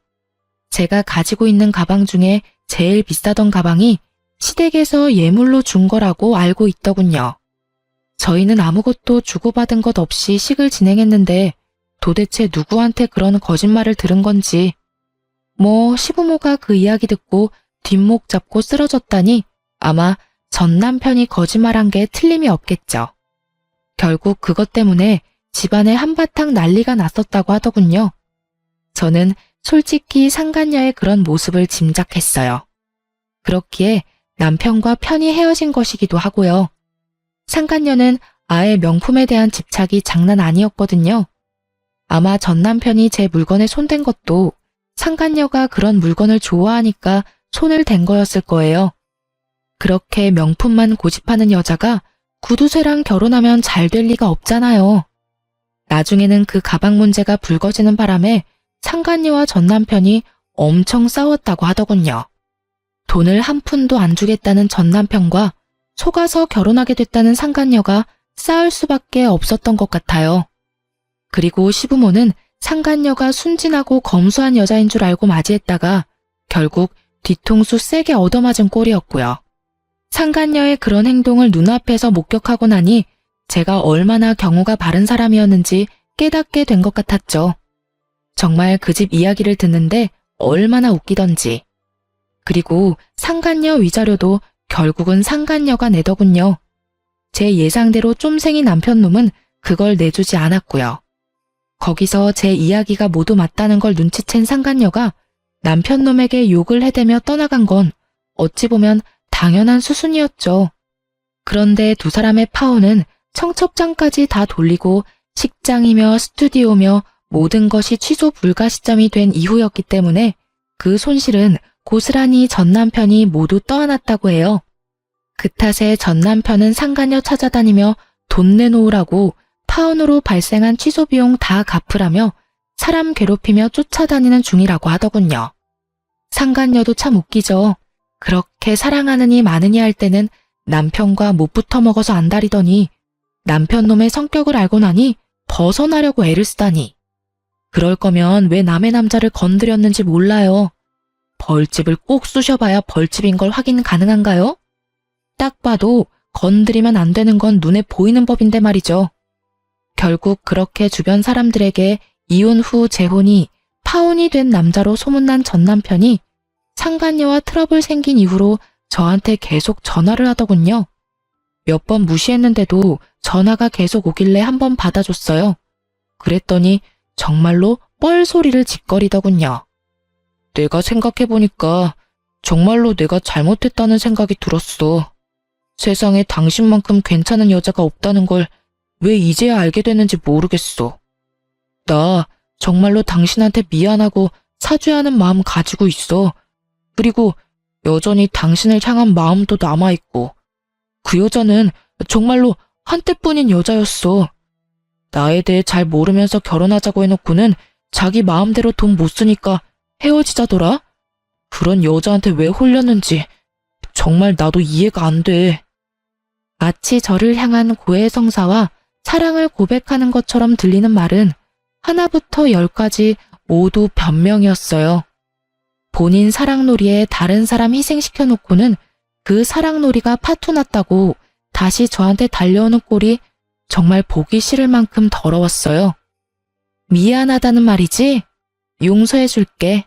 제가 가지고 있는 가방 중에 제일 비싸던 가방이 시댁에서 예물로 준 거라고 알고 있더군요. 저희는 아무것도 주고받은 것 없이 식을 진행했는데 도대체 누구한테 그런 거짓말을 들은 건지. 시부모가 그 이야기 듣고 뒷목 잡고 쓰러졌다니 아마 전 남편이 거짓말한 게 틀림이 없겠죠. 결국 그것 때문에 집안에 한바탕 난리가 났었다고 하더군요. 저는 솔직히 상간녀의 그런 모습을 짐작했어요. 그렇기에 남편과 편히 헤어진 것이기도 하고요. 상간녀는 아예 명품에 대한 집착이 장난 아니었거든요. 아마 전 남편이 제 물건에 손댄 것도 상간녀가 그런 물건을 좋아하니까 손을 댄 거였을 거예요. 그렇게 명품만 고집하는 여자가 구두쇠랑 결혼하면 잘 될 리가 없잖아요. 나중에는 그 가방 문제가 불거지는 바람에 상간녀와 전 남편이 엄청 싸웠다고 하더군요. 돈을 한 푼도 안 주겠다는 전 남편과 속아서 결혼하게 됐다는 상간녀가 싸울 수밖에 없었던 것 같아요. 그리고 시부모는 상간녀가 순진하고 검소한 여자인 줄 알고 맞이했다가 결국 뒤통수 세게 얻어맞은 꼴이었고요. 상간녀의 그런 행동을 눈앞에서 목격하고 나니 제가 얼마나 경우가 바른 사람이었는지 깨닫게 된 것 같았죠. 정말 그 집 이야기를 듣는데 얼마나 웃기던지. 그리고 상간녀 위자료도 결국은 상간녀가 내더군요. 제 예상대로 쫌생이 남편놈은 그걸 내주지 않았고요. 거기서 제 이야기가 모두 맞다는 걸 눈치챈 상간녀가 남편놈에게 욕을 해대며 떠나간 건 어찌 보면 당연한 수순이었죠. 그런데 두 사람의 파혼은 청첩장까지 다 돌리고 식장이며 스튜디오며 모든 것이 취소 불가 시점이 된 이후였기 때문에 그 손실은 고스란히 전 남편이 모두 떠안았다고 해요. 그 탓에 전 남편은 상간녀 찾아다니며 돈 내놓으라고 파혼으로 발생한 취소 비용 다 갚으라며 사람 괴롭히며 쫓아다니는 중이라고 하더군요. 상간녀도 참 웃기죠. 그렇게 사랑하느니 마느니 할 때는 남편과 못 붙어 먹어서 안달이더니 남편놈의 성격을 알고 나니 벗어나려고 애를 쓰다니. 그럴 거면 왜 남의 남자를 건드렸는지 몰라요. 벌집을 꼭 쑤셔봐야 벌집인 걸 확인 가능한가요? 딱 봐도 건드리면 안 되는 건 눈에 보이는 법인데 말이죠. 결국 그렇게 주변 사람들에게 이혼 후 재혼이 파혼이 된 남자로 소문난 전 남편이 상간녀와 트러블 생긴 이후로 저한테 계속 전화를 하더군요. 몇 번 무시했는데도 전화가 계속 오길래 한번 받아줬어요. 그랬더니 정말로 뻘소리를 짓거리더군요. 내가 생각해보니까 정말로 내가 잘못했다는 생각이 들었어. 세상에 당신만큼 괜찮은 여자가 없다는 걸 왜 이제야 알게 됐는지 모르겠어. 나 정말로 당신한테 미안하고 사죄하는 마음 가지고 있어. 그리고 여전히 당신을 향한 마음도 남아있고 그 여자는 정말로 한때뿐인 여자였어. 나에 대해 잘 모르면서 결혼하자고 해놓고는 자기 마음대로 돈 못 쓰니까 헤어지자더라? 그런 여자한테 왜 홀렸는지 정말 나도 이해가 안 돼. 마치 저를 향한 고해성사와 사랑을 고백하는 것처럼 들리는 말은 하나부터 열까지 모두 변명이었어요. 본인 사랑놀이에 다른 사람 희생시켜 놓고는 그 사랑놀이가 파토났다고 다시 저한테 달려오는 꼴이 정말 보기 싫을 만큼 더러웠어요. 미안하다는 말이지? 용서해줄게.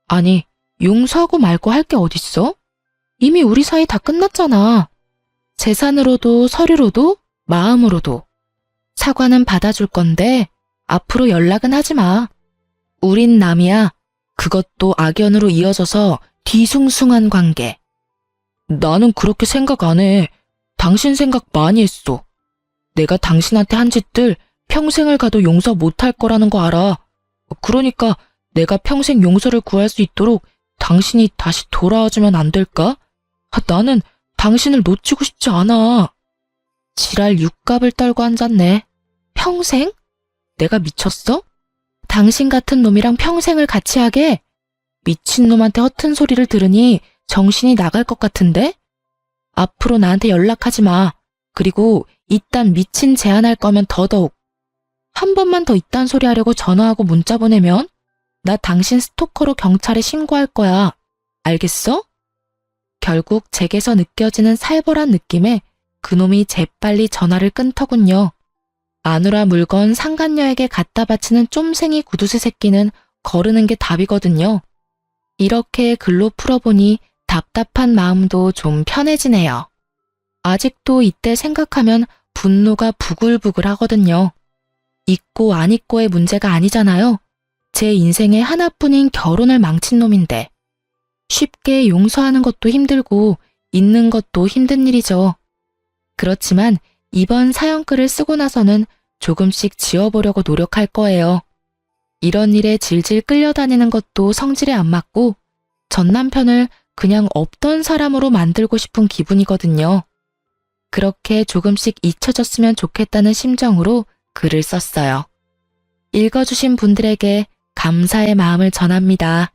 아니, 용서하고 말고 할 게 어딨어? 이미 우리 사이 다 끝났잖아. 재산으로도 서류로도 마음으로도. 사과는 받아줄 건데 앞으로 연락은 하지 마. 우린 남이야. 그것도 악연으로 이어져서 뒤숭숭한 관계. 나는 그렇게 생각 안 해. 당신 생각 많이 했어. 내가 당신한테 한 짓들 평생을 가도 용서 못할 거라는 거 알아. 그러니까 내가 평생 용서를 구할 수 있도록 당신이 다시 돌아와주면 안 될까? 나는 당신을 놓치고 싶지 않아. 지랄 육갑을 떨고 앉았네. 평생? 내가 미쳤어? 당신 같은 놈이랑 평생을 같이 하게? 미친놈한테 허튼 소리를 들으니 정신이 나갈 것 같은데? 앞으로 나한테 연락하지 마. 그리고 이딴 미친 제안할 거면 더더욱. 한 번만 더 이딴 소리 하려고 전화하고 문자 보내면 나 당신 스토커로 경찰에 신고할 거야. 알겠어? 결국 제게서 느껴지는 살벌한 느낌에 그놈이 재빨리 전화를 끊더군요. 마누라 물건 상간녀에게 갖다 바치는 쫌생이 구두쇠 새끼는 거르는 게 답이거든요. 이렇게 글로 풀어보니 답답한 마음도 좀 편해지네요. 아직도 이때 생각하면 분노가 부글부글 하거든요. 있고 안 있고의 문제가 아니잖아요. 제 인생의 하나뿐인 결혼을 망친 놈인데. 쉽게 용서하는 것도 힘들고 잊는 것도 힘든 일이죠. 그렇지만 이번 사연글을 쓰고 나서는 조금씩 지워보려고 노력할 거예요. 이런 일에 질질 끌려다니는 것도 성질에 안 맞고 전 남편을 그냥 없던 사람으로 만들고 싶은 기분이거든요. 그렇게 조금씩 잊혀졌으면 좋겠다는 심정으로 글을 썼어요. 읽어주신 분들에게 감사의 마음을 전합니다.